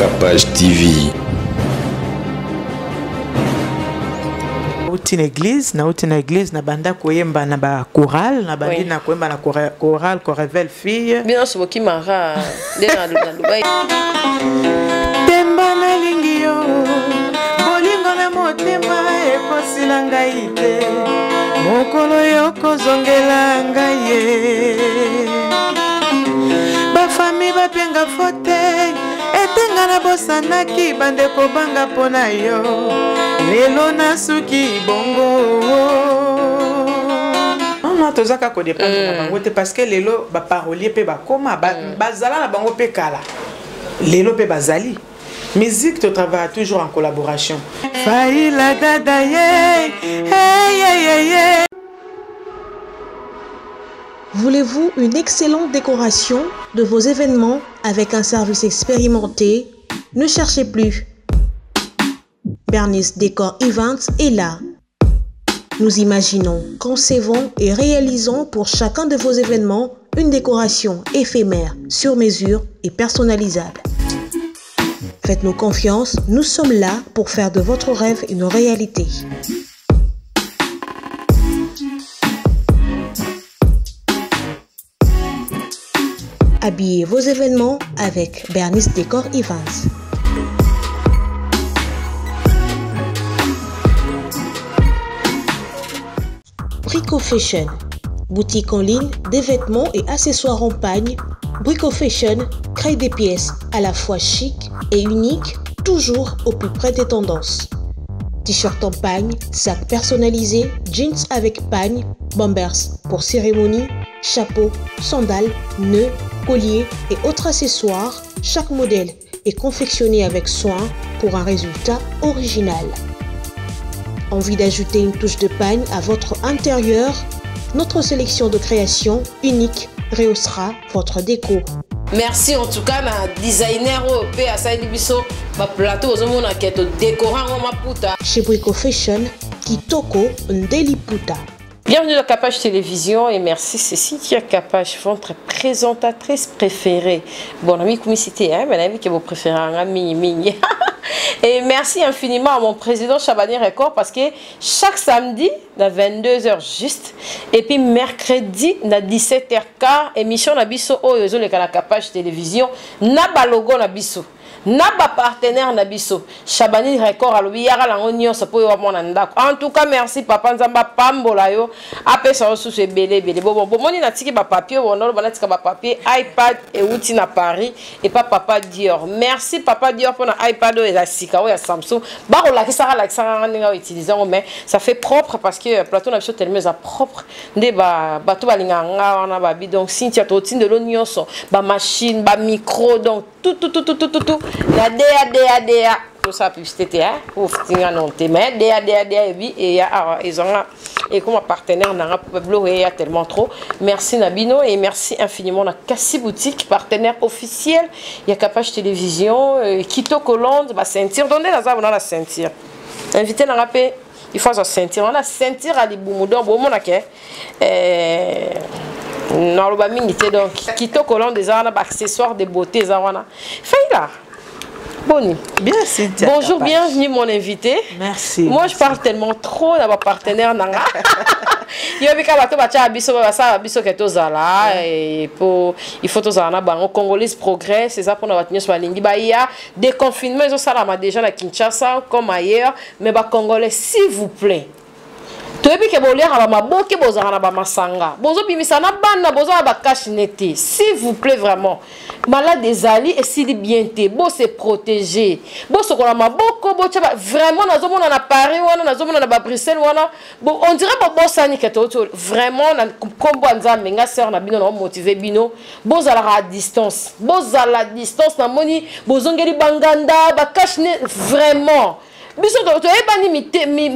Capage TV. Nauti na église na banda koyemba na ba chorale na bandi na koyemba na chorale ko révèle fille bien so boki mara de na Dubai temba na lingio bolingo na motema ekosila ngai te mokolo yoko zongela ngai ba famille ba penga fote etenga na bosanaki bande ko banga pona yo lelo na suki bongo non tozaka ko dépendre na bango te parce que lelo ba parolier pe ba koma bazala na bango pe kala lelo pe bazali musique to travaille toujours en collaboration faila dada ye hey. Voulez-vous une excellente décoration de vos événements avec un service expérimenté? Ne cherchez plus. Bernice Décor Events est là. Nous imaginons, concevons et réalisons pour chacun de vos événements une décoration éphémère, sur mesure et personnalisable. Faites-nous confiance, nous sommes là pour faire de votre rêve une réalité. Habillez vos événements avec Bernice Décor Events. Brico Fashion, boutique en ligne des vêtements et accessoires en pagne. Brico Fashion crée des pièces à la fois chic et uniques, toujours au plus près des tendances. T-shirt en pagne, sacs personnalisés, jeans avec pagne, bombers pour cérémonie, chapeaux, sandales, nœuds, colliers et autres accessoires. Chaque modèle est confectionné avec soin pour un résultat original. Envie d'ajouter une touche de pagne à votre intérieur? Notre sélection de créations unique rehaussera votre déco. Merci en tout cas na designer européen à Saïd Bisso ba plateau aux hommes qui est décorant ma puta. Chez Brico Fashion, Kitoko Ndeli Puta. Bienvenue dans Capage Télévision et merci Cécilia Capage, votre présentatrice préférée. Bon ami comme cité hein, mais ami qui vous préférez ami. Et merci infiniment à mon président Chabani Record parce que chaque samedi à 22h juste et puis mercredi à 17h15 émission na biso oyo les Capage Télévision na ba logo na biso. Naba partenaire Nabiso Chabani Record alobi yara la onyo sapo yo mona ndako. En tout cas merci papa nzamba pambola yo apesa osu se belé bon moni na tiki ba papier wono ba tika ba papier iPad et outil na Paris et pas papa Dior. Merci papa Dior pour na iPad et la sika ou ya Samsung. Ba la kisara nga utiliser mais ça fait propre parce que plateau na biso tellement ça propre nde ba bato balinga nga na ba bi donc Cynthia to tin de l'oignon so ba machine ba micro donc tout la DA tout ça publicité hein pour finir non mais DA et ils ont et comme partenaire n'a pas et tellement trop merci Nabino et merci infiniment na Kassi boutique partenaire officiel il y a Capage Télévision Kitoko Hollande ba ceinture donnez la ceinture invité na rapé il faut sa ceinture on a ceinture à libumudo bon mon aké non le mingi donc Kitoko Hollande des accessoires de beauté zawana fait là. Bonnie. Bien, Cynthia. Bonjour, bienvenue mon invité. Merci. Moi, je parle tellement trop d'avoir partenaire nanga. Il y a il faut tous Congolais progrès, c'est ça pour nous maintenir sur la ligne. Il y a des confinements, ils ont ça déjà à Kinshasa comme ailleurs, mais Congolais, s'il vous plaît. S'il vous plaît vraiment malade des alliés et s'il bien te beau se protéger beau ce qu'on a beaucoup vraiment on a Paris on a Bruxelles on dirait vraiment combo nzambe nga sœur na bino na motiver bino beau à la distance na moni bozongeli banganda ba cache vraiment biso to ebani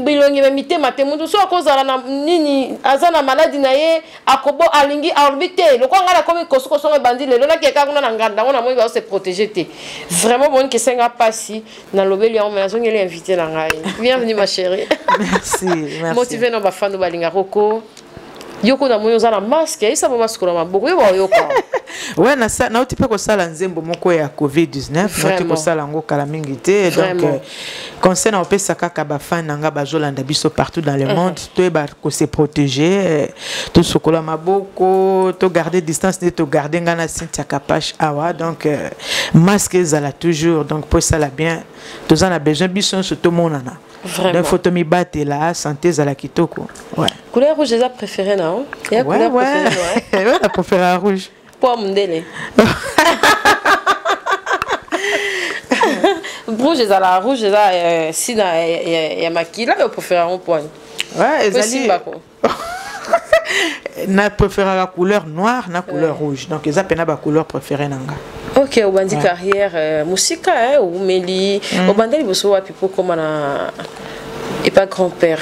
bilongi mite matemundu so akozala na nini azana maladie na ye akobo alingi orbité le ko ngala komi kosuko so ebandi lelo na keka kuna na nganda ona moi va se protéger te vraiment bon que senga passi na lobeli on maison ngeli invité na ngai bienvenue ma chérie merci motiver no ba fanu balinga roko yoko na moyo za na masque isa ba basukura maboko yo yoko Ouais, na uti pe ko sala nzembo moko ya COVID-19, na uti ko sala ngo kala mingi te. Donc conseil na opesa kaka ba fan nanga ba jolanda biso partout dans le monde, to ba ko se protéger, to sokola maboko, to garder distance, to garder ngana Cynthia Kapash awa. Donc masque zala toujours, donc pour ça la bien, tous en a besoin biso surtout monana. Vraiment. Donc faut te mi battre là, santé zala kitoko. Ouais. Couleur rouge déjà préférée non? Ouais, couleur préférée, ouais. Ouais, la préférée rouge. Pour Mundele. Rouge est à la rouge est là si il y a maquille là au préféré un point. Ouais, ezali. Na préféré la couleur noire, na couleur rouge. Donc ils appellent la couleur préférée nanga. OK, au bandi carrière musique ou meli, au bandi bosso wa pipo comme na et pas grand-père.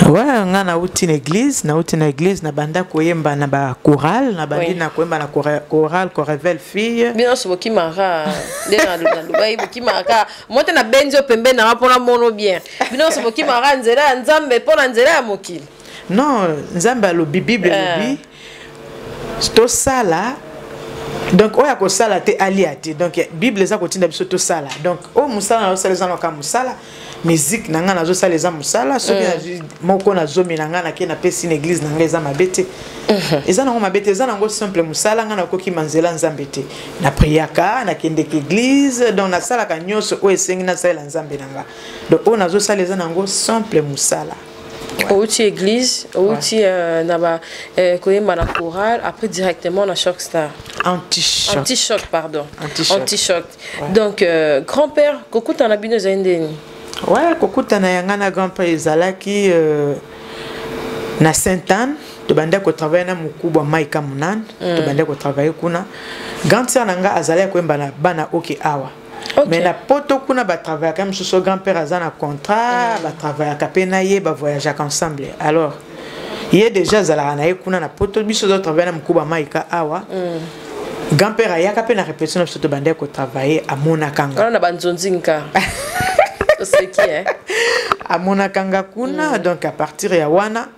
Ouais, on a une église, na banda koyemba na ba chorale, na bandi na koyemba na chorale ko révèle fille. Bien so ki mara, na Dubai ki mara. Monte na benzo pembe na pona mono bien. Bien so ki mara nzela nzambe pona nzela ya mokili. Non, nzambe lo bible lobi. Sto sala. Donc oya ko sala te aliati. Donc bible za ko tinda biso to sala. Donc o musala na sala za ka musala. Musique nanga na zo sala za musala so bien moko na zo minanga na ke na pesi na église nanga za mabete. Eza na mabete eza na ngo simple musala nga na ko ki manzela nzambe te. Na priaka na kende ke église donc na sala ka nyoso o esengi na sala nzambe nanga. Donc o na zo sala za na ngo simple musala. Outi église, outi naba koyemba na chorale, après directement na Shock Star. Anti-choc, pardon. Anti-choc. Ouais. Donc grand-père, kokuta na bino zaindeni. Ouais, kokuta na yangana grand-père ezalaki na Sainte-Anne, to banda ko travailler na mukubwa Maika Munan, to banda ko travailler kuna. Grand-sœur nanga azala koyemba na bana oke awa. Okay. Mais na poto kuna ba travailler comme ce grand-père azana contrat, ba travailler kapena ye ba voyager ensemble. Alors il est déjà zala na kuna na poto biso do travailler na mkuba Maika awa. Grand-père ayaka pe na répétition biso to bande ko travailler à Monakanga. On a banzonzinka. C'est qui hein? À Monakanga kuna donc à partir ya wana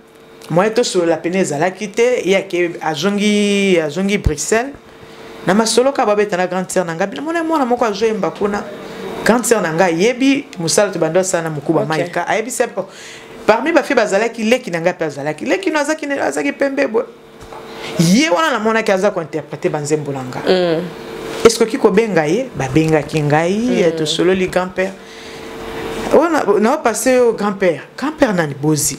moi to sur la peneza la quitter ya ke azongi Bruxelles. Na masolo ka babeta na grande sœur nanga bina mona moko ajoyemba kuna grande sœur nanga yebi musala to bando sana mukuba Maika ayebi sepo parmi ba fi bazalaki leki nanga pe bazalaki leki no azaki pembe bo ye wana na mona ki aza ko interpréter banzembo nanga est-ce que kiko benga ye ba benga kingai to solo li grand-père on a passé au grand-père nani bozi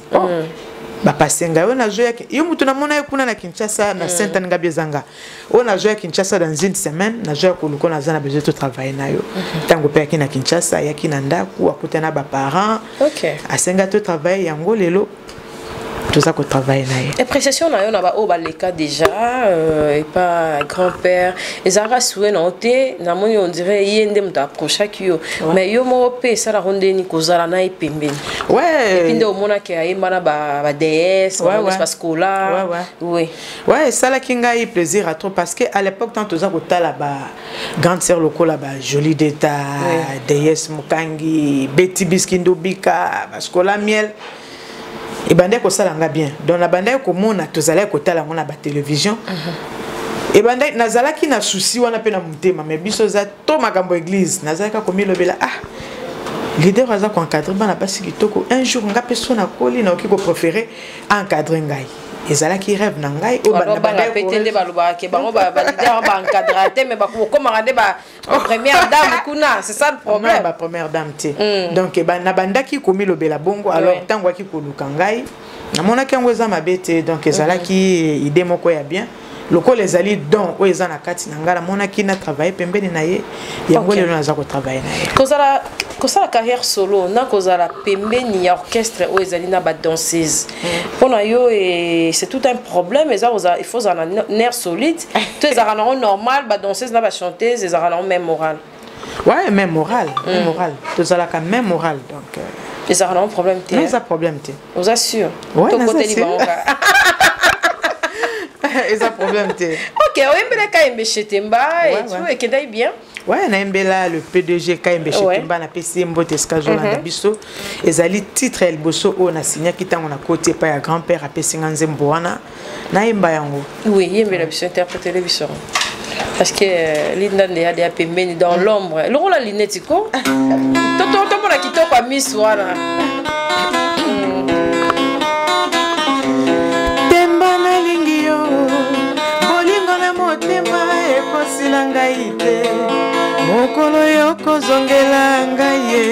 ba pasenga on a joué yo mutu na mona kuna na Kinshasa na Sainte-Anne Ngabiezanga on a joué à Kinshasa dans une semaine na joué ko luko na zana besoin de travailler na yo tango pe na Kinshasa yaki na ndaku akutana ba parents asenga to travailler yango lelo tout ça qu'on travaille là. Appréciation na yo na ba o ba leka déjà et pas grand-père les ara soué na oté na moni on dirait yende mta approcha kyo mais yo mo pe ça la ronde ni kozala na ipembeni. Ouais. Et puis nde o mona ke ayemba na ba DS ba espace scolaire. Oui. Ouais, ça la kinga y plaisir à trop parce que à l'époque tant toza ko tala ba grande sœur lokola ba jolie d'état DS Mukangi Betty Biskindo Bika ba scolaire miel. Et bande ko salanga bien donc la bande ko mona tozala ko tala mona ba télévision et bande nazala ki na souci wana pe na mutema mais biso za to makambo église nazala ka komi lobela leader aza ko encadrer bana basi kitoko un jour nga peso na koli na okiko préférer encadrer ngai ezala ki rêve na ngai o bana bande ko petende baloba ke bango ba leader ba encadrer mais ba ko komanga ba première dame kuna c'est ça le problème ba première dame ti donc bana banda ki komi lobela bongo alors tango ki koluka ngai na mona ki ngo za mabete donc ezala ki idée moko ya bien loko les ali don o ezana kati na ngala mona ki na travailler pembeni na ye yango lelo naza ko travailler na ye kozala carrière solo na kozala pembeni ya orchestre o ezali na ba danseuse pona yo et c'est tout un problème il faut un nerf solide tout ezara na normal ba danseuse na ba chanteuse ezara na même moral ouais même moral tout ça là quand même moral donc ezara na problème té non ça problème té vous assure to côté libanga et un problème té OK on embela kaimbe chetemba et tout et que bien ouais na embela le PDG kaimbe chetemba na PC mbote skazola na biso ezali titre el boso o na signa kitango na côté pa ya grand-père apesi nganze mbwana na emba yango oui embela biso interpréter les biso Parce que Linda a des pembeni dans l'ombre. Le rôle à l'inetico. Toto pour la quitter quoi Miss Wana. Temba na lingio, bolingo na motema ekosila ngai te. Mokolo yoko zongela ngai ye.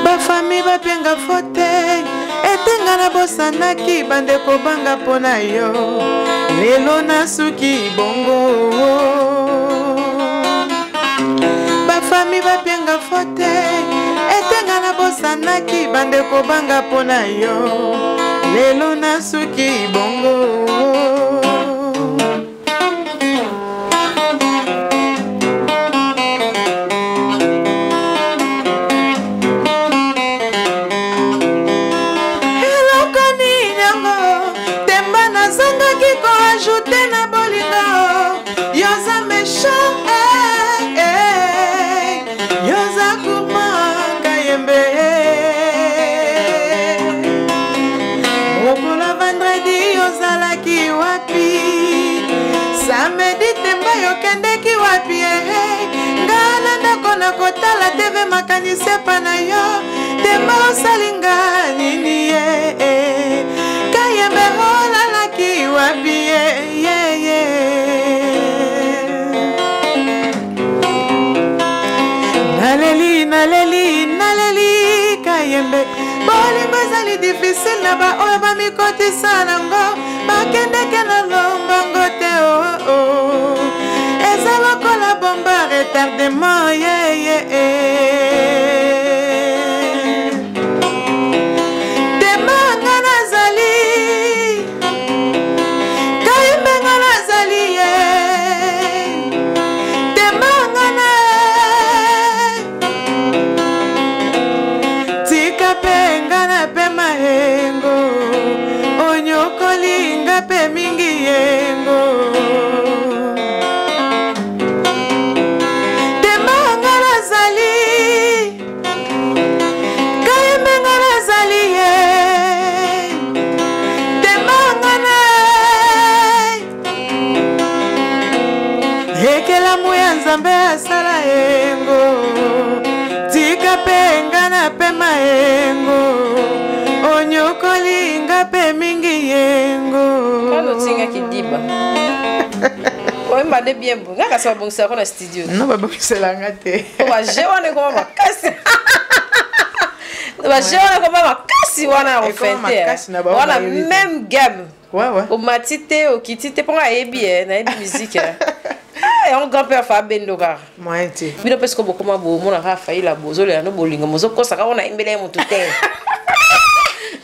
Ba famille ba penga fote, etenga na bosanaki bande ko banga pona yo. Lelo na suki bongo. Ba famille ba penga fote, etenga na bosanaki bande ko banga pona yo. Lelo na suki bongo. Kotala TV makanise pana yo Temba osalinga nini ye Kayembe hola laki wapi ye Naleli Kayembe Bolingo zali difficile na ba oyo ba mikoti sanango Bakende kena lombango te Eza lokola bomba retardement Demanga nazali Kayembenga nazali Demanga na Tika penga na pe mahengo Onyokolinga pe mingi yengo Nzambe asala yengo Tika penga na pe mahengo Onyokolinga pe mingi yengo Kalo tinga kidiba Oye mbade bien bon Nga sa bongisa na studio Non ba bongisela ngate Oba jewane koma makasi Oba jewane koma makasi wana ofente Wana même gamme Ouais Au matite au kitite Ponga ebi na ebi musique un grand-père Fabien Dogar. Moi, tu. Mais parce que beaucoup mon a failli la bozo le no bolingo mozo ko saka on a imbele mon tout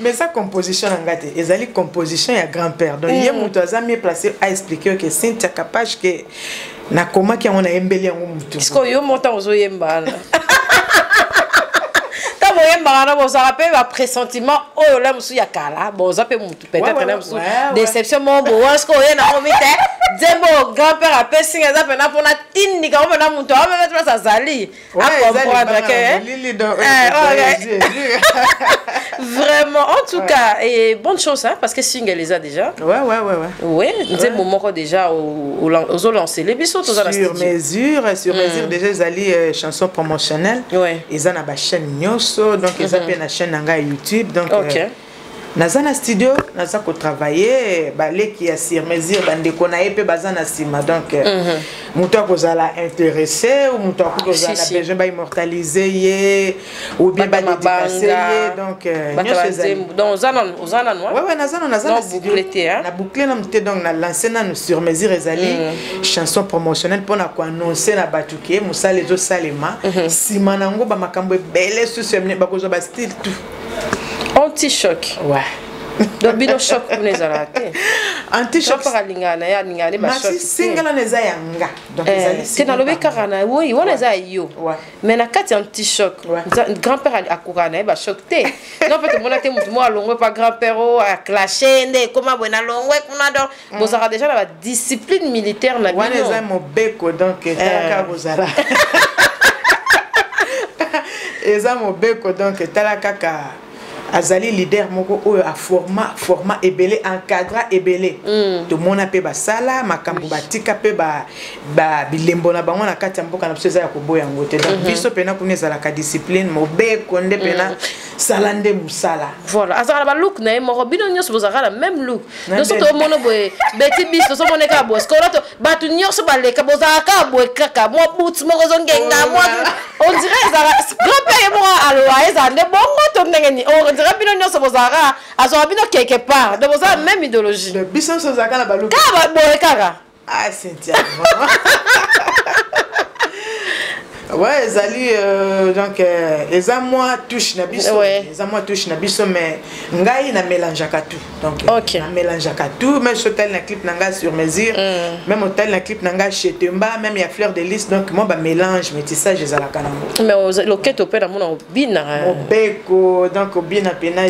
Mais sa composition en gâté, ezali composition ya grand-père. Donc hier mon toza mieux placé à expliquer que Cynthia capable que na comment qui on a imbele en mutu. Est-ce que yo monta ozo yemba là. Ta boyemba na bozo rappelle ba pressentiment oh là musu ya kala bozo pe mutu peut-être na musu déception mon bo est-ce que yo na omite Zembo grand-père a pesé ça pena pour na tindi ka on na muntu on va mettre ça zali à comprendre que vraiment en tout cas et bonne chose hein parce que single les a déjà ouais Zembo moko déjà aux lancé les bisous aux sur mesure déjà zali chanson promotionnelle ils en a ba chaîne nyoso donc ils appellent la chaîne nanga YouTube donc Nazana studio, naza ko travailler, balé qui a sur mesure bande ko na epé bazana sima donc muto akozala intéressé ou muto akozala besoin ba immortaliser ye ou bien ba dédicacer ye donc donc ozana noir ouais nazana studio na boucler na mté donc na lancer na sur mesure ezali chanson promotionnelle pour na ko annoncer na batuke musala ezo salema sima nango ba makambo belé sur ce ba kozo ba style tout anti-choc. Ouais. Donc, bino choc, vous n'avez pas anti-choc. Pas lingana, ya lingana, ba choc. Single neza yanga. Donc, c'est dans le bécarana, oui, on les a yo. Mais na kati anti-choc. Grand-père a courana, ba choc té. Non, peut-être, mon até, moi, longue, pas grand-père, a clashé, comment, bon, a longue, qu'on a donc. Bon, ça a déjà la discipline militaire, na bino. On les a mon beko, donc, talaka, bozala. Eza mo beko, donc, talaka, azali leader moko oyo a format ebele encadra ebele to mona pe basala makambo batika pe ba bilembo na bango na kati ya mboka na biso eza ya koboya yango te donc biso pena kuna ezalaka discipline mobeko nde pena salande musala voilà azala ba look na ye moko bino nyonso bozaka la même look donc to mona boye beti biso so mona ka bo skolato batu nyonso baleka bozaka boye kaka mo boots moko zongenga mo on dirait ezala grand-père mo aloa ezande bongo to ndengeni on dirait bino nyonso bozaka azora bino quelque part donc bozala même idéologie biso so zaka na ba look ka boye kaka ah Cynthia ouais ezali donc eza moi touche na biso eza moi touche na biso mais ngai na mélangeaka tout donc na mélangeaka tout même hotel na clip nanga sur mesure même hotel na clip nanga chez Temba même ya fleur de lys donc moi ba mélange métissage ezalaka nango mais loketo pe na mona obina obeko donc obina pena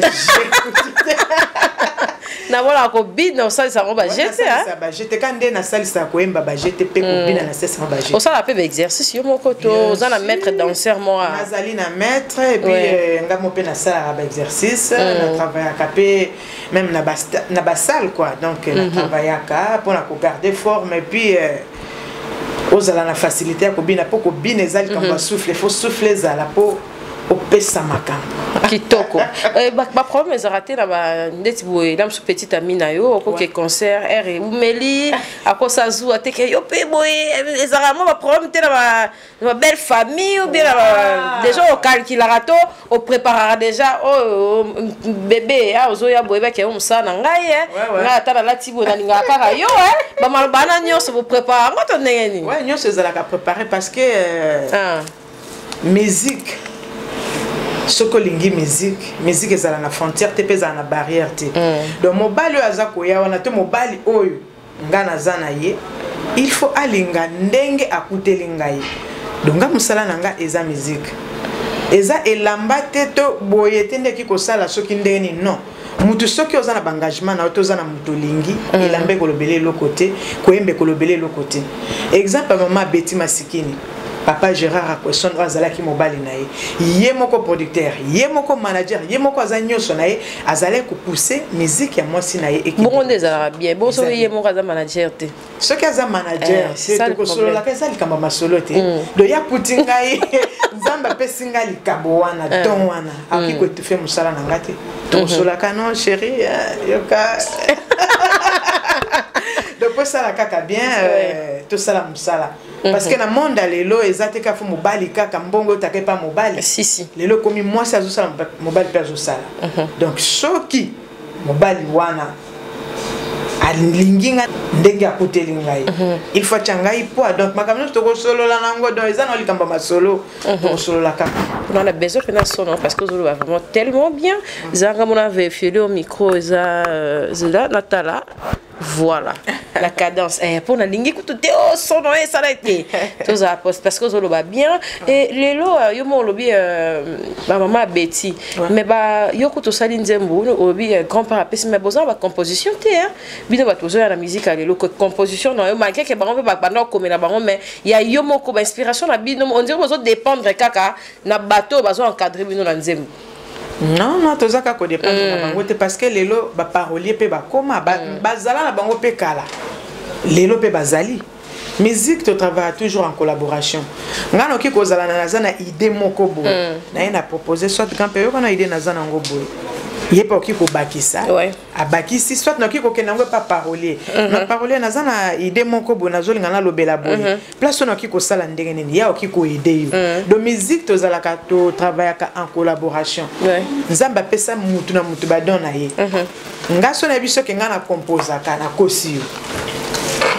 na voilà ko bina ça ça va jeter hein ça va jeter quand ndé na salle ça ko emba ba jeter pe ko bina na ça va jeter ça la pe exercice yo moko to za na maître danseur moi nazali na maître et puis ngamo pe na salle ba exercice na travailler à capé même na ba salle quoi donc na travailler à cap pour na garder forme et puis ozala na facilité ko bina pour ko bina ezali comme souffler faut souffler za la peau opesa makambo kitoko ba problème est raté na ba ndeti boye la petite amie na yo ko ke concert et umeli akosa zu ateke yo pe boye ezara mo ba problème te na ba belle famille ou bien déjà au calculera to au préparera déjà bébé ozoya boye ba ke umsana ngai nga tala lati bo na linga kaka yo ba malbana nyonso bo préparer ngoto ndengeni ouais nyonso ezala ka préparer parce que musique soko lingi musique ezala na frontière te peza na barrière te donc mobali aza koya wana te mobali oyo ngana zana ye il faut alinga ndenge akuteli ngai donc nga musala nanga eza musique eza elamba te to boye te ndeki kosala soki ndeni non mutu soki oza na engagement na otoza na mutu lingi elambe kolobele lokote koyembe kolobele lokote exemple maman Betty Masikini papa Gérard Akwesson azalaki mobali na ye ye moko producteur ye moko manager ye moko azanyoso na ye azalé ko pousser musique ya mwasi na ye équipe bongo ezala bien bon so ye moko aza manager te soki aza manager c'est ko solo la kesa likamba masolo te do ya putinga ye nzamba pesinga likabo wana don wana akiko te fait musala na ngate to solo kana chérie yoka donc ça la kaka bien tout ça la musala parce que na monde lelo ezate ka fu mobali kaka mbongo take pas mobali si lelo komi moi ça zo sala mobali perso sala donc soki mobali wana alinginga ndenge akuteli ngai il faut changai po donc makamno to ko solo la nango donc ezana likamba masolo to solo la kaka on a besoin que na son parce que Zolo va vraiment tellement bien zanga mon avait fait au micro za Natala voilà la cadence pour na lingi kutu te oh son ça a été tout ça parce que Zolo va bien et lelo yo mo lobi ba maman Betty mais ba yo kutu sali nzembo obi grand-père apesi mais besoin ba composition te hein bino ba tozo ya la musique lelo composition non yo malgré que bango ba banda comme na bango mais il y a yo moko ba inspiration na bino on dirait besoin dépendre kaka na bateau bazo encadrer bino na nzembo. Non, tu as qu'à dépendre parce que les lots, les paroliers, les koma, bazala na bango pe kala. Les lots pe bazali. Musique, tu travailles toujours en collaboration. Ngano ki kozala na zana idée moko boy. Na ina proposer soit quand pe yo kana idée na zana ngo boy. Yepa ki ko bakisa. A bakisi soit na ki ko kenango pas parolier. Na parolier na zana idée moko boy na zoli ngana lobela boy. Place na ki ko sala ndenge nini ya ki ko aider yo. De musique to zala ka to travailler en collaboration. Nzamba pesa mutu na mutu ba don na ye. Ngaso na biso ke ngana composer kana kosi yo.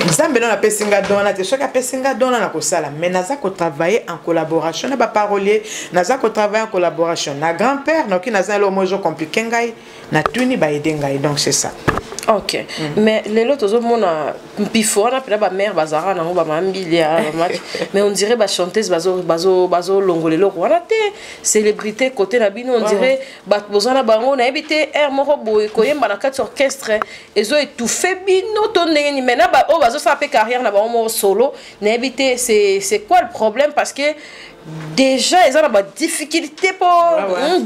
Nzambe na pesinga dona te soki pesinga dona na kosala mais naza ko travailler en collaboration na ba parolier naza ko travailler en collaboration na grand-père donc naza lo mojo compliqué ngai na tuni ba aider ngai donc c'est ça. OK mais les autres mona Pifo, on appelle ma mère, Bazara, on va mais on dirait bah chanteuse, bazo longolelo, on a des célébrités côté la bino, on dirait bah bozana bango, on a habité air morobo et koyem banakat orchestre, et ont étouffé bino ton ni maintenant bah oh bazo ça fait carrière na bango solo, on a habité c'est quoi le problème parce que déjà ils ont des difficultés pour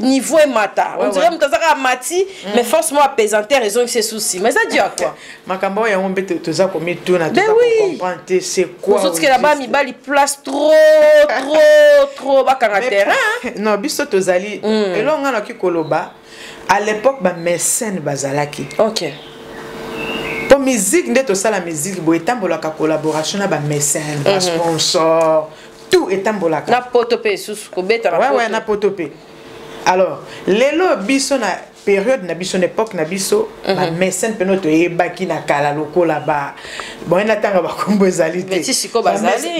niveau et matin on dirait que ça mati mais forcément apaisanteur ils ont ces soucis mais ça dit à quoi makambo ya ngombe toza komi tuna to comprendre c'est quoi surtout que là-bas mi bali place trop bakanga terrain non biso tozali elonga na kikoloba à l'époque ba mécène bazalaki OK pour musique nde to sala musique bo etambolaka collaboration na ba mécène ba sponsor tout est embolaka na potopé sous kobeta na ouais na potopé alors lelo biso na période na biso époque na biso ba mécène peno to ebaki na kala lokola ba bon na tanga ba kombo ezali te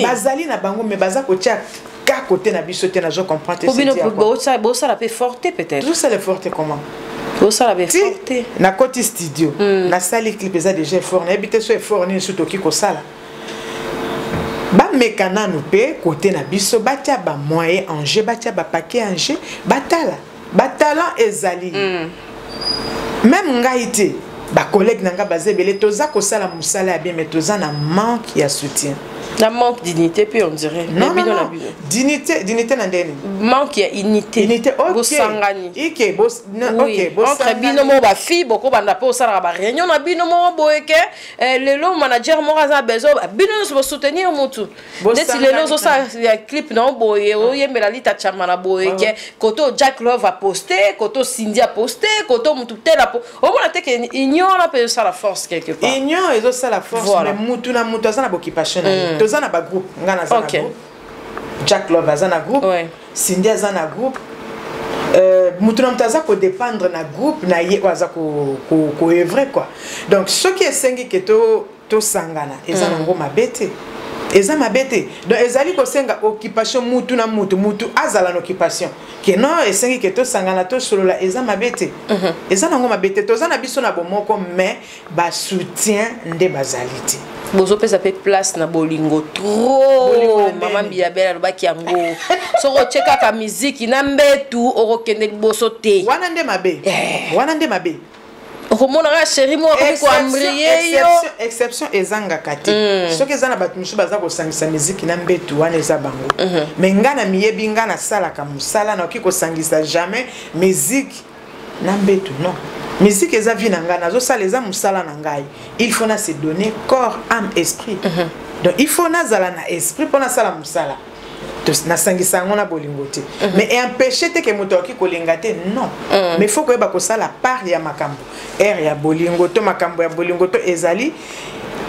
bazali na bango mais baza ko tia ka côté na biso te na je comprends te c'est ça la peut forte peut-être tout ça le forte comment ça la peut forte na côté studio na sali clip eza déjà fort na habité so fort ni surtout ki ko sala ba mekana nous pe côté na biso batia ba moyen en jeu batia ba paquet en jeu batala ezali même ngaité ba collègue nanga bazebele toza ko sala musala bien mais toza na manque ya soutien la manque dignité puis on dirait non dignité na ndeni manque ya unité OK sangani OK boss OK boss entre bino mo ba fille boko banda po sala ba réunion na bino mo boyeke lelo manager mo raza bezo bino so soutenir mutu deti lelo so sa ya clip na boye o yembela lita chama na boyeke koto Jack Love a posté koto Cindy a posté koto mutu tela po o mona te que union na pe ça la force quelque part union ezo ça la force mais mutu na mutu za na occupation toza na ba groupe ngana za na groupe Jack Love za na groupe Cindy za na groupe mutu na mutaza ko dépendre na groupe na ye waza ko œuvrer quoi donc ce qui est sengi que to sangana eza ngo mabete eza mabete donc ezali ko senga occupation mutu na mutu azala na occupation que non esengi que to sangana to solo la eza mabete eza ngo mabete toza na biso na bomoko mais ba soutien nde bazalite bozo pesa pe place na bolingo trop mama biabela lo baki yango soko cheka ka musique na mbetu okokende boso te wana nde mabe okomona ka chéri mo ko amriye yo exception ezanga kati soki ezana batu musu baza ko sangisa musique na mbetu wana eza bango mais ngana miyebi ngana sala ka musala na okiko sangisa jamais musique na mbetu non musique eza vie na ngana zo sala eza musala na ngai il faut na se donner corps âme esprit donc il faut na zala na esprit pour na sala musala na sangisa ngona bolingo te mais empêcher te que moto ki kolinga te non mais faut que ba ko sala part ya makambo air ya bolingo to makambo ya bolingo to ezali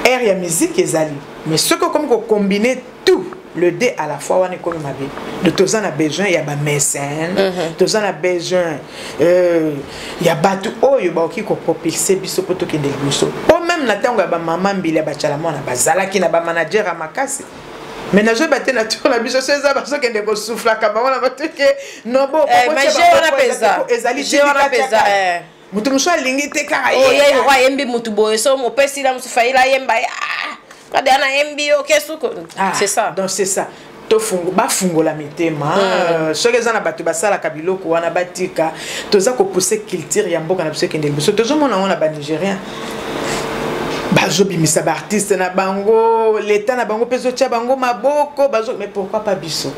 air ya musique ezali mais ce que comme ko combiner tout le dé à la fois wana comme mabe de tous en a besoin ya ba mécène tous en a besoin ya batu oyo ba ki ko propulser biso poto ki ndel biso o même na tango ya ba mama mbila ba chala mona bazalaki na ba manager a makasi mais na je batte na tour la biso ça parce que ndeko souffla ka ba wana bateke no bo mais je wana pesa ezali je wana pesa mutu muswa lingi te ka oh ye roi yembi mutu boye so mo pesi la musu faila yemba kada na yembi o kesu c'est ça donc c'est ça to fungo ba fungo la mitema so que zana batu basala kabiloko wana batika toza ko pousser culture ya mboka na biso kendel biso tozo mona wana ba nigérien bazo bimisa ba artiste na bango l'état na bango peso tia bango maboko bazo mais pourquoi pas biso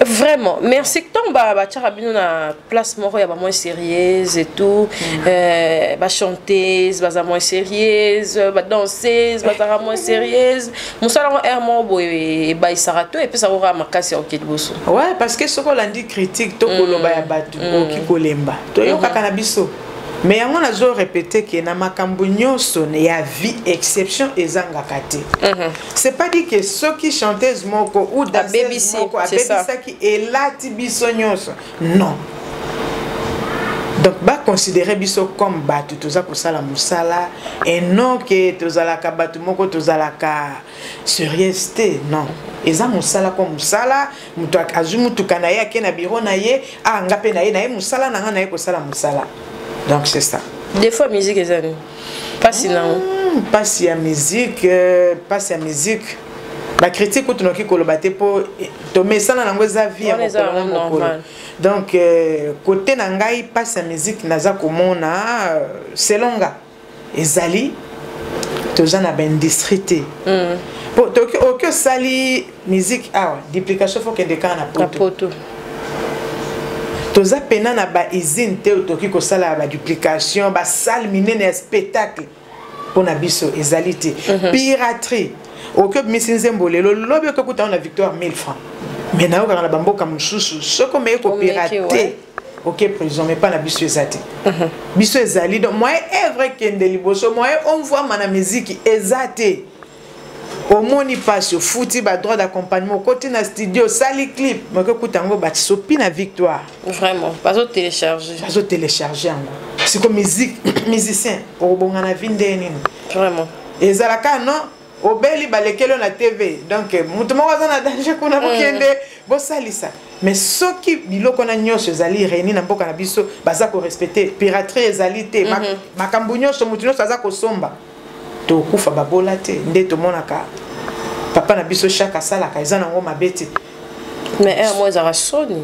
vraiment merci que ton ba tcharabino na place moko ya ba moins sérieuse et tout ba chanteuse ba moins sérieuse ba danseuse ba moins sérieuse musala air mo boy ba isarato et puis ça aura makasi au kiboso ouais parce que ce qu'on dit critique to koloba ya batu ki kolemba to yoka na biso mais yango nazo répéter que na makambo nyonso ya vie exception ezanga kate c'est pas dit que ceux qui chanteuse moko ou danseuse moko a bebisa ki elati biso nyonso non donc ba considérer biso comme batu toza ko sala musala et non que tozala ka batu moko tozala ka sérieuxté non eza musala comme musala mutu azumu tukana ye akena biro na ye anga pe na ye musala na ye ko sala musala. Donc c'est ça. Des fois musique est pas sinon. passe ya musique ba critique tout noki kolobate po to mesana nango za vie ya normal. Donc côté na ngai passe ya musique naza komona selon nga ezali toza na ben distrité. Pour que sali musique duplication faut que de kana poto. Toza pena na ba izine te toki ko sala ba duplication ba salle minene spectacle pour na biso ezalité piraterie au que misinzembo lelo lobi ko kuta na victoire 1000 francs mais na okanga na bamboka mususu soko me ko pirater OK prison mais pas na biso ezati biso ezali donc moi est vrai que ndeliboso moi on voit mana musique ezate au moni passe au fouti ba droit d'accompagnement côté na studio sali clip mais que kutango ba sopi na victoire vraiment pas au télécharger yango c'est comme musique musicien pour bonga na vindeni vraiment ezalaka non obeli balekelo na TV donc mutu moko na danger kuna bokende bo salisa mais soki biloko na nyonso ezali réuni na mboka na biso baza ko respecter piraterie ezalité makambu nyonso mutu nyonso aza ko somba to kufa babola te nde to monaka papa na biso chaque sala ka ezana ngo mabete mais moi za rasoni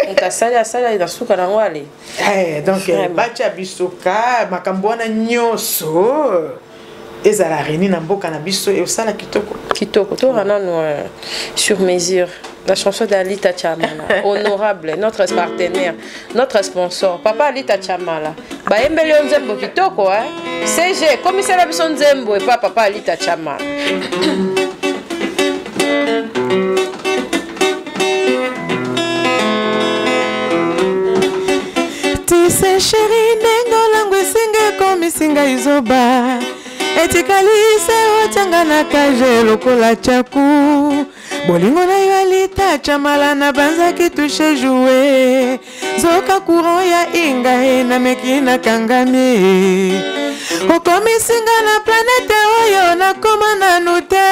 on sala ina suka na ngwale donc bacha biso ka makambu na nyonso ezala réuni na mboka na biso et osala kitoko to ranano sur mesure. La chanson d'Alita Chamala, honorable, notre partenaire, notre sponsor, Papa Alita Chamala. Ba embeli nzembo kitoko CG, commissaire la biso nzembo et pas Papa Alita Chamala. Tu sais chérie, nengo langu singe komi singa izoba. Etikalise otanga na kaje lokola chaku. Bolingo na yo Alita Chamala na banza ki touche jouer. Zoka courant ya inga na mekina kangami. Okomi singa na planète oyo na koma na nute.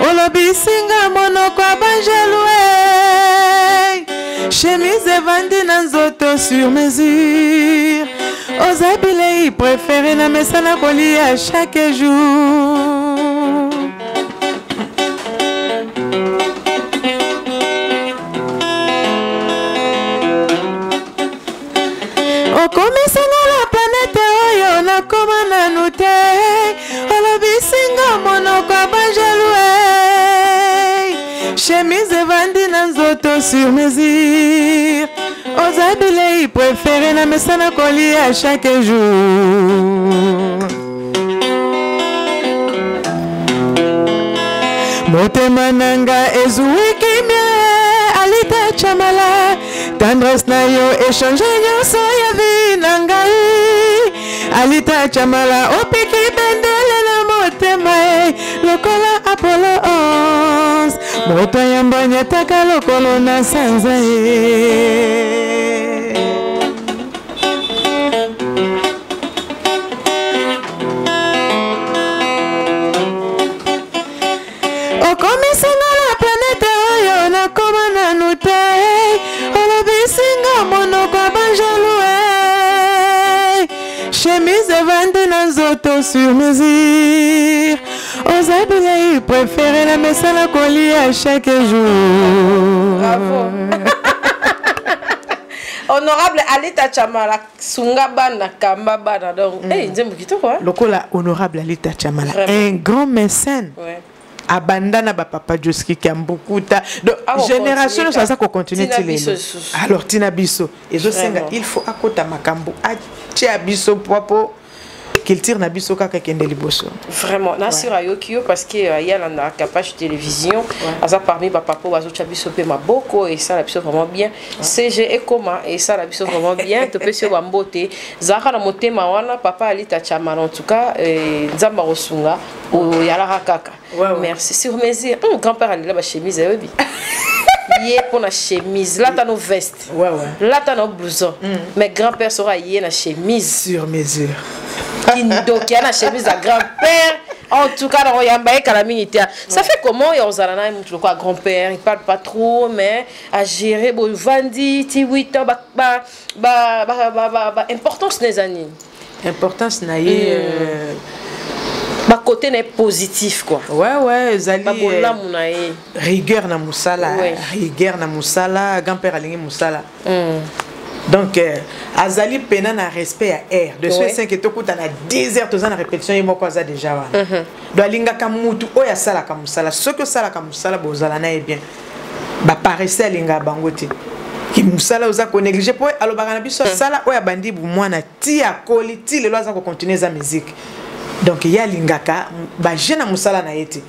Olobi singa monoko abanjelwe. Chemise vandi na nzoto sur mesure. Ozabile préféré na mesana kolia chaque jour. Okomisinga la planète oyo na koma na nute. Olobisinga monoko abanjelwe. Chemise vandi na nzoto sur mesure. Ozabile préféré na mesana kolia chaque jour. Motema nanga ezui kimia Alita Chamala. Tendresse na yo échange nyonso ya vie na ngai. Alita Chamala opiki bendele na motema lokola Apollo 11. Moto yamba nyataka lokolo na sanza Okomisinga la planète oyo na koma na nute. Olobisinga monoko abanjelwe. Chemise vandi na nzoto sur mesure. Ozabile préféré la mesana kolia chaque jour. Bravo. Honorable Alita Chamala sunga bana kamba bana donc nzembo kitoko lokola honorable Alita Chamala un grand mécène. Abandana ba papa Joski Kambukuta donc génération ça ko continuer tilelo alors tina biso ezo senga il faut akota makambo atia biso popo qu'il tire na biso kaka kende liboso vraiment nasira yokio parce que y a la capacité télévision asa parmi ba papa bazo chabiso pe maboko et ça la biso vraiment bien CG et comment et ça la biso vraiment bien to pe sur bambote zaka na motema wana papa Alita Chamala en tout cas nzamba rosunga o yala kaka merci sur mesure grand-père ali la ba chemise yobi yé pour la chemise là t'as nos vestes là t'as nos blousons mais grand-père sera yé na chemise sur mesure donc il y a la chemise à grand-père en tout cas dans yamba calamité ça fait comment y a ozalana mutu quoi grand-père il parle pas trop mais à gérer bon vandi ti 8 ans ba importance des années importance naie ba côté n'est positif quoi. Ouais zali rigueur na musala grand-père alingi musala. Donc azali pena na respect à air de ce 5 et tokuta na 10 heures tozana répétition et moko za déjà wana. Do alinga ka mutu oya sala ka musala ce que sala ka musala bozala na bien ba paraissait alinga bangote ki musala oza ko négliger po alobaka na biso sala oya bandi bu mwana ti akoli ti lelo aza ko continuer za musique. Donc ya lingaka ba jeune musala na yete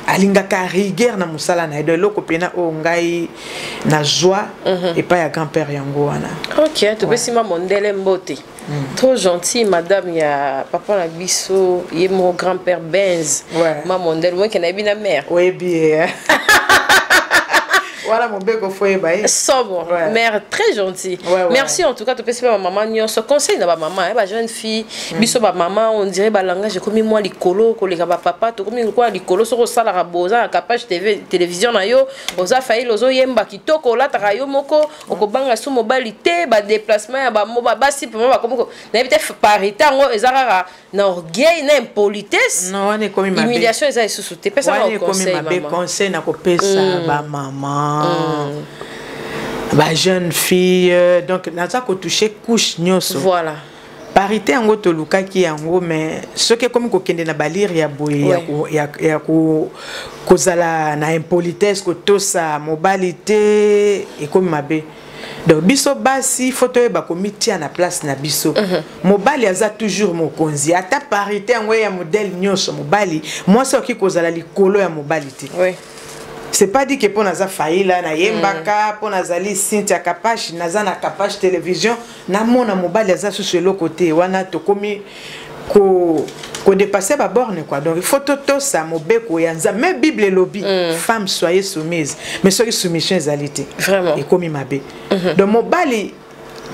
alingaka rigueur na musala na de loko pena o ngai na joie et pas ya grand-père yango wana. OK, to besima mondele mbote. Trop gentil madame ya papa na biso ye mon grand-père Benz. Ma mondele moi qui na bi na mère. Oui bien. Voilà mon bébé foyer baï. Sobre, mère très gentille. Merci en tout cas, tu peux ma maman nyo ce conseil na ba maman, ba jeune fille, biso ba maman, on dirait ba langage comme moi likolo, ko leka ba papa, to comme quoi likolo so sala ka boza capage TV télévision na yo, oza fayi lozo yemba kitoko la ta yo moko, okobanga sous mobilité, ba déplacement ya ba mo ba basi pour ba comme na peut-être parité ngo ezara na orgueil na impolitesse. Non, on est comme ma humiliation eza sous te pesa ba conseil maman. Conseil na ko pesa ba maman. Ba jeune fille donc naza ko toucher couche nyonso. Voilà. Parité yango to lukaki yango mais ce que comme ko kende na balir ya boye ya ko kozala na impolitesse ko tosa mobilité et comme mabe. Donc biso basi photo ba ko mitia na place na biso. Mobali aza toujours mokonzi ata parité yango ya modèle nyonso mobali moi so ki kozala likolo ya mobilité. Oui. C'est pas dit que pour naza faila na yembaka pour nazali Cynthia Kapache naza na Kapache télévision na mona mobali aza sur le côté wana to komi ko dépasser ba borne quoi. Donc il faut toto ça mobeko yanza même Bible lobby femme soyez soumise mais soyez soumission ezalité vraiment et komi mabe. Donc mobali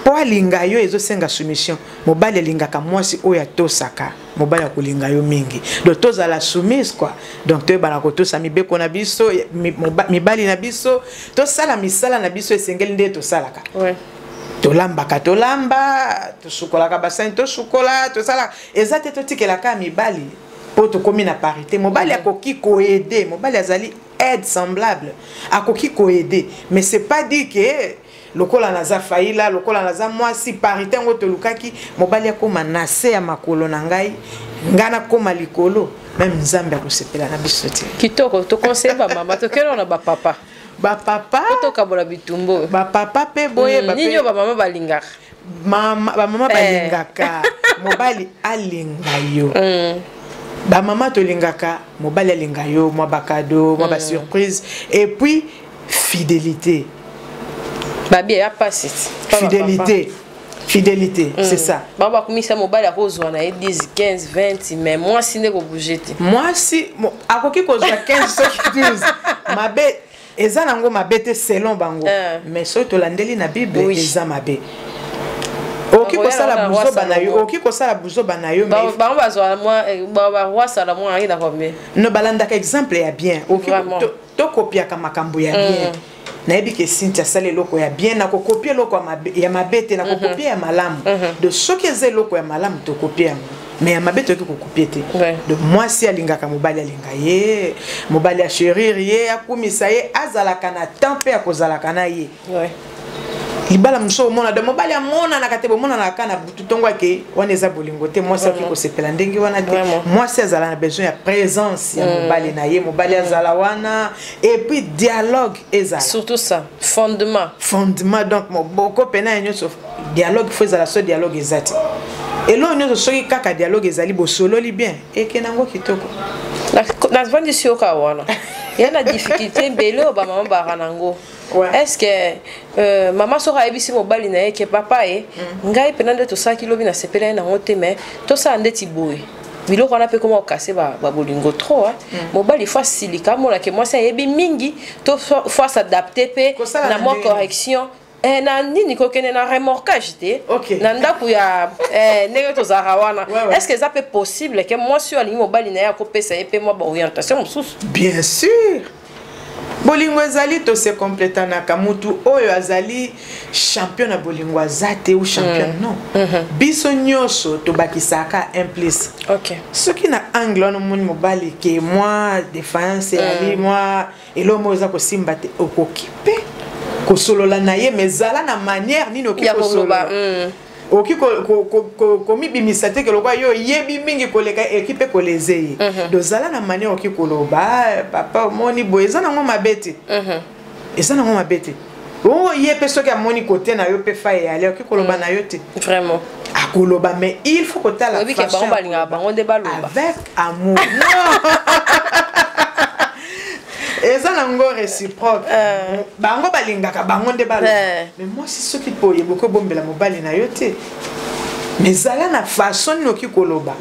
po alinga yo ezo senga soumission mobali alingaka mwasi oya tosaka mobali akolinga yo mingi donc toza la soumise quoi donc to bana ko tosa mibeko na biso mibali na biso to sala misala na biso esengeli nde to salaka tolamba to sukolaka bassin to sukola to sala ezate to tikela ka mibali po to komi na parité mobali akoki ko aider mobali azali aide semblable akoki ko aider mais c'est pas dit que lokola naza faila lokola naza mwasi parité ngo to lukaki mobali akoma nase ya makolo na ngai ngana koma likolo même nzambe akosepela na biso te kitoko to conseil ba mama to kelo na ba papa to kabola bitumbo ba papa pe boye ba ninyo ba mama balingaka ba mama balingaka mobali alinga yo ba mama to lingaka mobali alinga yo mwa bakado mwa ba surprise et puis fidélité. Babi a passé. Fidélité, c'est ça. Baba komisa mobali akozwa na 10, 15, 20 mais moi si ndeko bougete. Moi si akoki kozwa 15 soki 12. Mabe eza nango mabete selon bango. Mais so to landeli na Bible eza mabe. Oki ko sala buzo banayo, oki ko sala buzo banayo mais ba bazwa moi ba roi sala moi ari na combien. No balanda ka exemple ya bien. Oki to kopia ka makambo ya bien. Naebi ke Cynthia sale loko ya bien na ko copier loko ya mabete na ko copier ya malamu de soki eze loko ya malamu to copier mais ya mabete ko copier te de moi si alinga ka mobali alinga ye mobali a chérir ye akumisa ye azalaka na tempe ya kozalaka na ye libala muso mona de mobali amona na katebo mona na kana butu tongo ke wana eza bolingo te moi soki ko sepela ndenge wana te moi si azala na besoin ya présence ya mobali na ye mobali azala wana et puis dialogue ezala surtout ça fondement donc boko pena nyoso dialogue faut ezala so dialogue ezati et lo nyoso soki kaka dialogue ezali bo solo li bien et kenango kitoko na vandi sioka wana yana difficulté mbele ba mama baranango. Est-ce que maman sera ebisi mobali na ke papa ngai penande to sa kilo bina sepela na ngote mais to sa ndeti boy biloko na pe comment casser ba bolingo trop mobali fois silika mona ke moi ça yebi mingi to fois s'adapter pe na mo correction na nini ko kene na remorquage te na ndaku ya ndenge to zarawana est-ce que ça peut possible que moi sur ali mobali na ya ko pesa pe moi ba orientation mususu bien sûr bolingo ezali to se complétana kamutu oyo azali champion na bolingo azate ou champion non biso nyoso to bakisaka implice soki na angle no moni mobali ke moi défense ali moi elomo za ko simba te okokipe ko solola na ye mezala na manière nino ki ko solola oki ko mi bimisa te ke lokwa yo yebi mingi koleka équipe ko lezeye dozala na manière oki koloba papa moni boeza na ngoma bete eza na ngoma bete o yepe soki amoni côté na yo pe fa ya ale oki koloba na yo te vraiment akoloba mais il faut que ta la façon avec amour eza nango réciproque bango balingaka bango nde balo mais moi si soki poye boko bombela mobali na yo te mais zala na façon noki koloba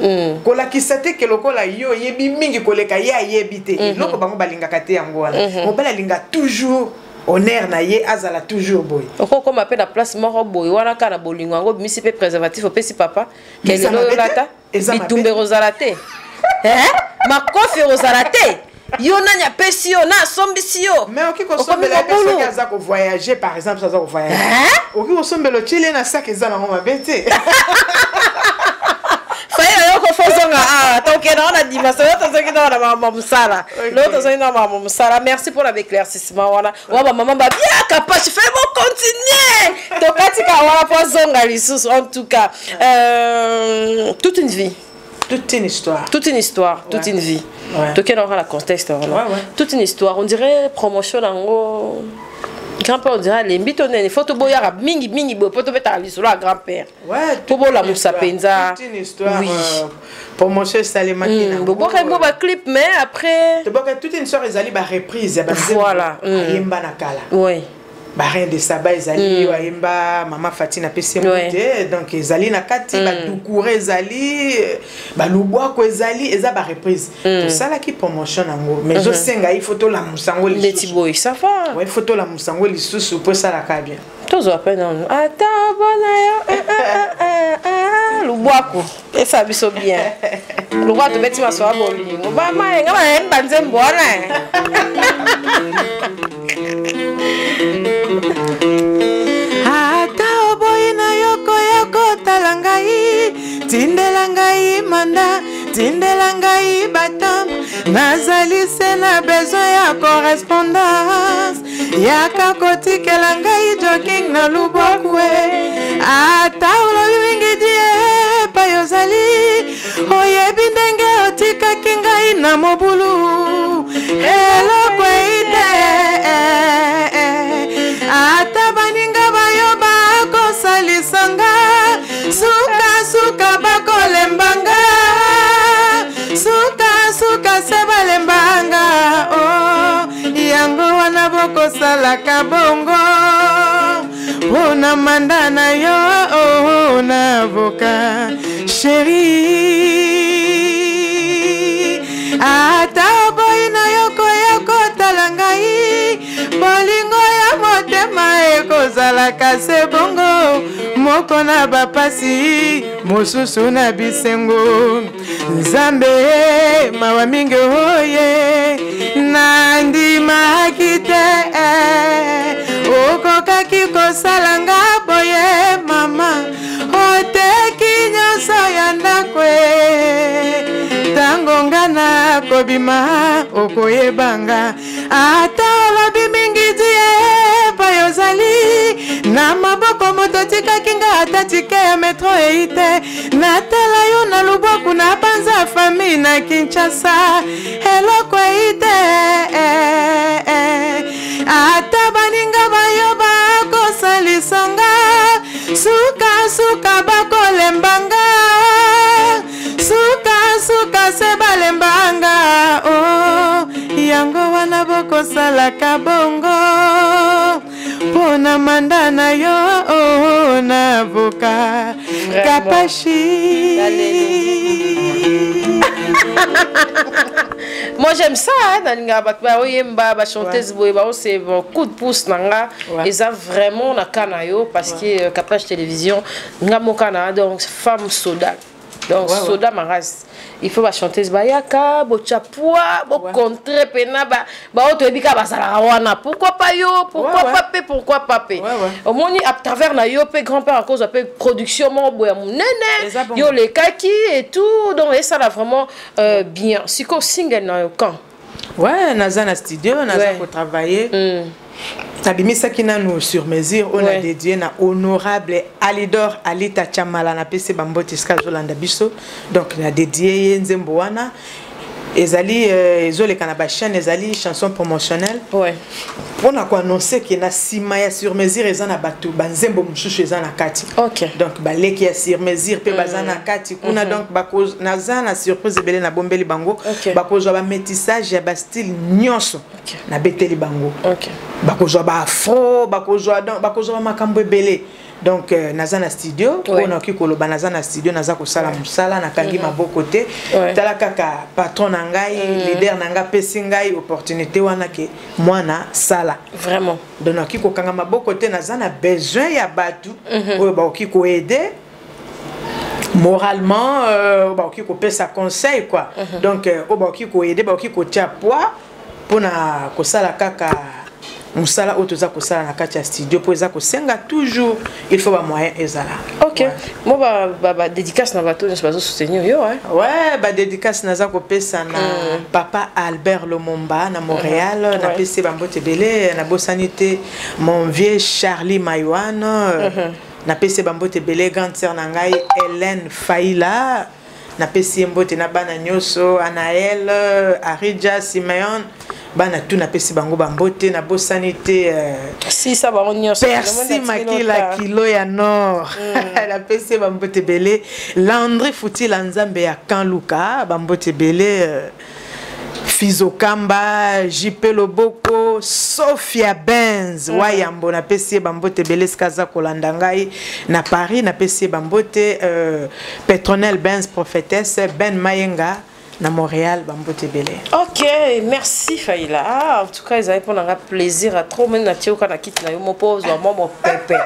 kolakisa te ke lokola yo yebi mingi koleka ye ayebi te loko bango balingaka te yango wana mobali alinga toujours honneur na ye azala toujours boy oko ma pe na place moko boy wana kana bolingo yango bimisi pe préservatif opesi papa kele lo lata bitumbe rozalate makofi rozalate yo nanya pesi yo na sombisi yo mais oki ko sombela personne qui a ko voyager par exemple ça ko voyager oki ko sombelo chile na sac ezala ngoma bete faye yo ko fozonga donc on a dit mais ça c'est qui dans la maman musala l'autre c'est dans maman musala merci pour l'éclaircissement voilà wa maman ba bien capable fais bon continuer donc katika wa fozonga lisusu en tout cas toute une vie. Toute une histoire. Toute une histoire, toute une vie. Donc, quel aura le contexte toute une histoire. On dirait promotion en grand-père, on dirait les bitonnes, les photos boyara, mingi, mingi, photo betali sur la grand-père. Ouais, pour la moussa penza. Toute une histoire. Promotion Salema qui n'a pas clip, mais après. Toute une histoire, ils allaient à reprise. Voilà. Yemba Nakala. Oui. Barin de Saba ezali waimba mama Fatina pesi monte donc ezali na kati ba dukure ezali ba lubwa ko ezali eza ba reprise to sala ki promotion nango mais zo senga il photo la musango li Betty Boy ça va ouais photo la musango li susu pour ça la ka bien tozo appelle non ata bona yo lubwa ko esa biso bien lubwa to beti maso aboli ba ma nga ba banze mbona ata oboyi na yoko yoko talangai tindelangai manda tindelangai batam nazali se na besoin ya correspondance yaka kotikela ngai jogging na lubokwe ata olobi mingi die pa yozali oyebi ndenge otikaki ngai na mobulu elokwe ide ata baninga bayoba kosalisanga suka suka bakolembanga suka suka se balembanga yango wana bokosalaka bongo mpona manda na yo na avoka sheri ata oboyi na yoko yakotala ngai bolingo ya motema ekozalaka se bongo moko na bapasi mosusu na bisengo nzambe mawa mingi oye nandimaki te okokaki kosalanga boye mama oteki nyonso ya ndako tango ngana kobima okoyebanga ata olobi mingi die pa yozali na maboko moto tikaki nga ata tike ya metro eite natala yo na luboku na banza famille na Kinshasa eloko eite ata baninga bayoba kosalisanga suka suka bakolembanga suka suka se balembanga yango wana bokosalaka bongo mpona manda na yo na avoka kapashi. Moi j'aime ça nalinga ba oyemba ba chanteuse boyeba c'est bon coup de pouce nanga eza vraiment na kana yo parce que Kapash télévision nga mokana donc femme soda donc soda maras il faut ba chanteuse bayaka bo chapua bo contre pena ba otobika basala wana pourquoi pas yo pourquoi pas au moins à travers na yo pe grand-père à cause de production mon boya munene yo les kaki et tout donc et ça là vraiment bien siko single na yo quand ouais naza na studio naza ko travailler Tabimisa qui n'a nous sur mesure, on a dédié na honorable Alidor Alita Chamala na PC Bambote Skazolanda Biso, donc on a dédié Nzemboana. Ezali ezole kanabashan ezali chanson promotionnelle. Ouais. On a quoi annoncer que na simaya sur mesure ezana batu banzembo mushushu ezana kati. OK. Donc baleki ya sur mesure pe bazana kati kuna donc bako nazana surprise belé na bombeli bango bako ba métissage ya ba style nyonso na beteli bango. OK. Bako ba afro bako ba makambo belé. Donc nazana studio on a kikoloba nazana studio nazako sala musala na kangi maboko te tala kaka patron nangai leader nanga pesi ngai opportunité wana ke mwana sala vraiment donc akiko kanga maboko te nazana besoin ya batu oyo ba okiko aider moralement ba okiko pesa conseil quoi donc ba okiko aider ba okiko tia poids pona ko sala kaka musala otoza ko sala na kati ya studio po eza ko senga toujours il faut ba moyen ezala. OK. Moi ba dédicace na bato ne pas soutenir yo ouais ba dédicace naza ko pesa na papa Albert Lomomba na Montréal na PC Bambote Belé na Bosanité mon vieux Charlie Maywan na PC Bambote Belé grande sœur nangai Hélène Faila na PC Mbote na bana nyoso Anaël Aridja Simeon bana tout na pesi bango bambote na Bosanité si ça va on Percy Makila kilo ya nord la pesi bambote belé Landry Fouti Lanzambe ya Kanluka bambote belé Fizokamba JP Loboko Sophia Benz wayambo na pesi bambote belé skaza kolanda ngai na Paris na pesi bambote Petronel Benz prophétesse Ben Mayenga na Montréal Bambote Belé. OK, merci Faïla. En tout cas, ils avaient pour un plaisir à trop même na tio kana kit na yo mo pose mo pépé.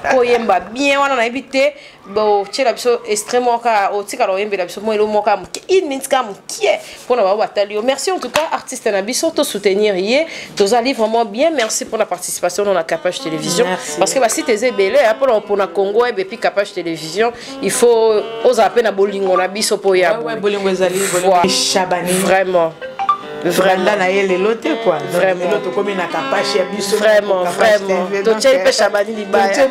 Ko yemba bien wana na habité bo tchela biso extrêmement ka o tika lo yemba biso mo elo mo ka in minutes ka mkie pour na ba batalio. Merci en tout cas artiste na biso to soutenir yé. Tous allez vraiment bien. Merci pour la participation dans la Capage Télévision parce que ba si tes belé pour na Congo et puis Capage Télévision, il faut oser appeler na bolingo na biso po ya. Ouais, bolingo ezali Chabani vraiment na yele lote quoi vraiment lote comme na kapache ya biso vraiment to tchepe Chabani libaya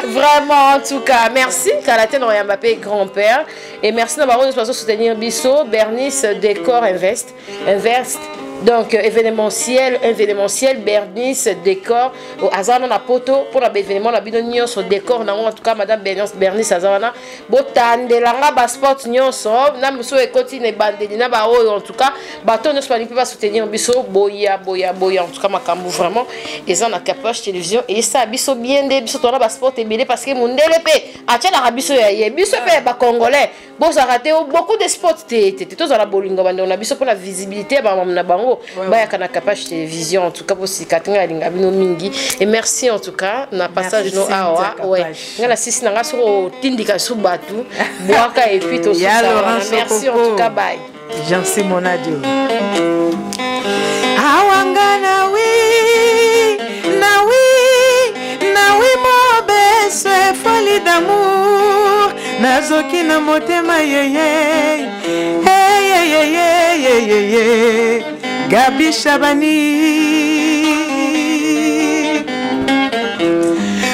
vraiment en tout cas merci Kalaten Royambape grand-père et merci d'avoir nous soutenir biso Bernice Décor Invest donc événementiel Bernice décor au Azana na poto pour l'événement la bidonio sur décor en tout cas madame Bernice Azana botandelanga ba sport nyonso na muso ekoti ne bandeli na ba en tout cas bato ne pas pas soutenir biso boya en tout cas makambu vraiment et ça na Capage Télévision et ça biso bien de biso tona ba sport ebele parce que mundele pe atia la biso ya biso pe ba congolais bon ça raté beaucoup de sports tous à la bolingo bande on a biso pour la visibilité ba na bango baya kana Capage Télévision en tout cas pour sikatinga linga bino mingi et merci en tout cas na passage no awa ouais ngala sisi nanga sur tindika sou batu boaka et puis tout ça merci en tout cas bye Jansi Monadio awanga na oui mo bese folie d'amour nazoki na motema yeye Gabi Chabani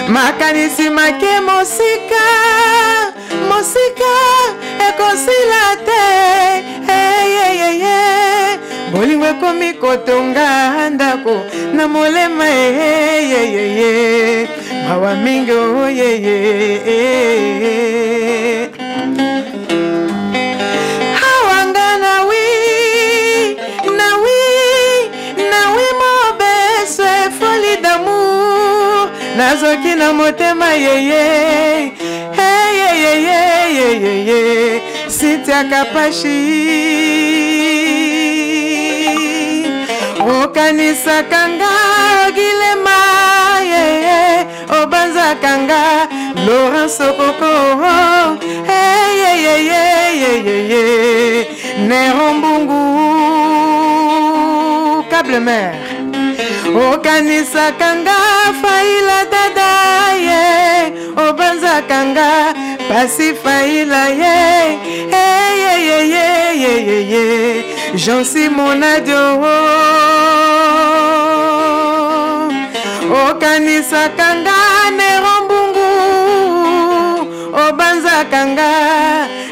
makanisi make mosika ekosilate bolingo ekomi kotonga ndako na molema mawa mingi awanga na oui mo bese folie d'amour nazoki na motema Sitia Kapashi okanisa kanga gilema obanza kanga Laurent Sokoko, hey, hey, hey, hey, hey, hey, Nerombungu, câble mer, Okanisa Kanga, Faila Dada, Obanza Kanga, Pasi Faila, hey, hey, hey, hey, hey, hey, Jean-Simon Adio, Okanisa Kanga, Nerombungu, Obanza Kanga,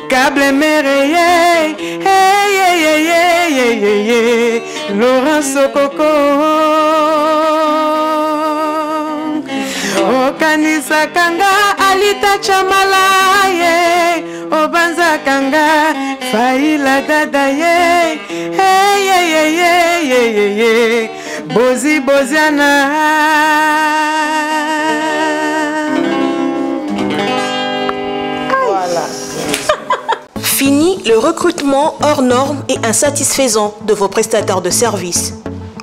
câble mereye, hey, hey, hey, hey, hey, hey, Laurent Sokoko, Okanisa Kanga, Alita Chamala, Obanza Kanga, Faila Dada, hey, hey, hey, hey, hey, hey, Bozi Boziana. Fini le recrutement hors norme et insatisfaisant de vos prestataires de services.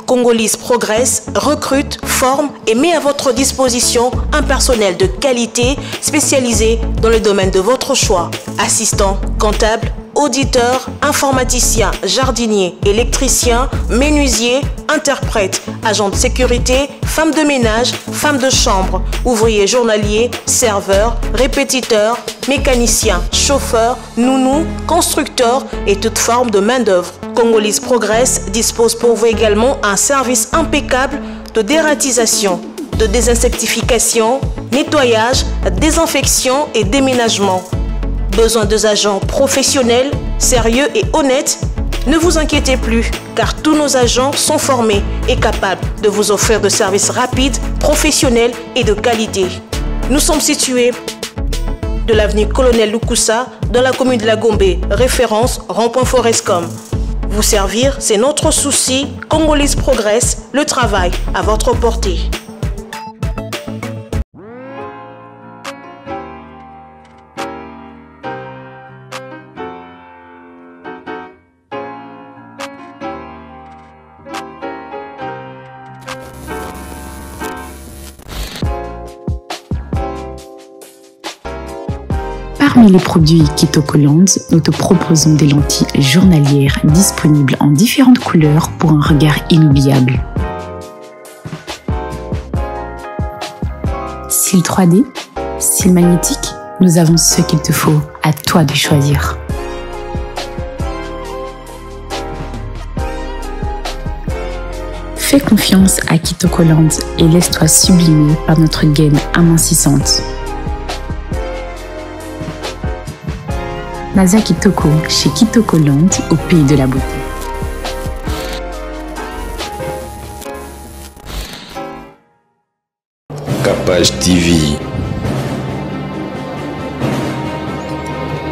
Congolese Progress recrute, forme et met à votre disposition un personnel de qualité spécialisé dans le domaine de votre choix. Assistant, comptable, auditeur, informaticien, jardinier, électricien, menuisier, interprète, agent de sécurité, femme de ménage, femme de chambre, ouvrier journalier, serveur, répétiteur, mécanicien, chauffeur, nounou, constructeur et toute forme de main-d'œuvre. Congolese Progress dispose pour vous également un service impeccable de dératisation, de désinsectification, nettoyage, désinfection et déménagement. Besoin d'agents professionnels, sérieux et honnêtes? Ne vous inquiétez plus, car tous nos agents sont formés et capables de vous offrir de services rapides, professionnels et de qualité. Nous sommes situés de l'avenue Colonel Lukusa, dans la commune de la Gombe, référence rond-point Forescom. Vous servir, c'est notre souci. Congolese Progress, le travail à votre portée. Parmi les produits Kitokoland, nous te proposons des lentilles journalières disponibles en différentes couleurs pour un regard inoubliable. Cils 3D, cils magnétiques, nous avons ce qu'il te faut, à toi de choisir. Fais confiance à Kitokoland et laisse-toi sublimer par notre gaine amincissante. Naza Kitoko chez Kitokoland au pays de la beauté. Capage TV.